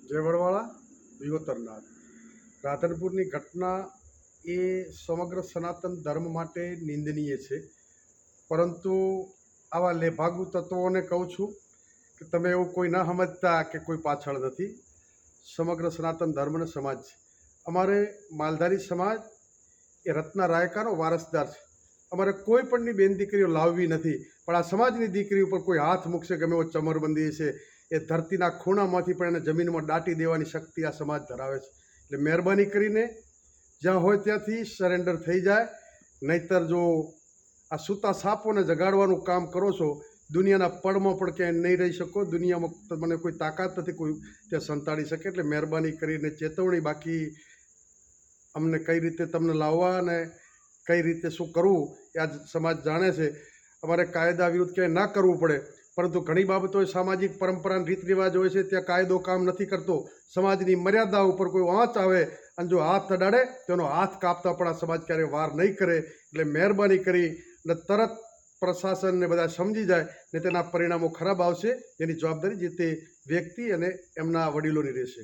જય વડવાળા વિગોતરનાથ રાધનપુરની ઘટના એ સમગ્ર સનાતન ધર્મ માટે નિંદનીય છે, પરંતુ આવા લેભાગુ તત્વોને કહું છું કે તમે એવું કોઈ ન સમજતા કે કોઈ પાછળ નથી. સમગ્ર સનાતન ધર્મ અને સમાજ છે. અમારે માલધારી સમાજ એ રત્ના રાયકાનો વારસદાર છે. અમારે કોઈ પણની બેન દીકરીઓ લાવવી નથી, પણ આ સમાજની દીકરી ઉપર કોઈ હાથ મૂકશે ગમે એવો ચમરબંધી છે એ ધરતીના ખૂણામાંથી પણ એને જમીનમાં દાટી દેવાની શક્તિ આ સમાજ ધરાવે છે. એટલે મહેરબાની કરીને જ્યાં હોય ત્યાંથી સરેન્ડર થઈ જાય, નહીતર જો આ સૂતા સાપોને જગાડવાનું કામ કરો છો, દુનિયાના પડમાં પણ ક્યાંય નહીં રહી શકો. દુનિયામાં તમને કોઈ તાકાત નથી કોઈ ત્યાં સંતાડી શકે. એટલે મહેરબાની કરીને ચેતવણી. બાકી અમને કઈ રીતે તમને લાવવા અને કઈ રીતે શું કરવું એ આજ સમાજ જાણે છે. અમારે કાયદા વિરુદ્ધ ક્યાંય ના કરવું પડે, પરંતુ ઘણી બાબતો સામાજિક પરંપરા રીત રિવાજ હોય છે, ત્યાં કાયદો કામ નથી કરતો. સમાજની મર્યાદા ઉપર કોઈ આંચ આવે અને જો હાથ અડાડે તેનો હાથ કાપતા પણ આ સમાજ ક્યારેય વાર નહીં કરે. એટલે મહેરબાની કરી અને તરત પ્રશાસનને બધા સમજી જાય ને તેના પરિણામો ખરાબ આવશે. એની જવાબદારી જે તે વ્યક્તિ અને એમના વડીલોની રહેશે.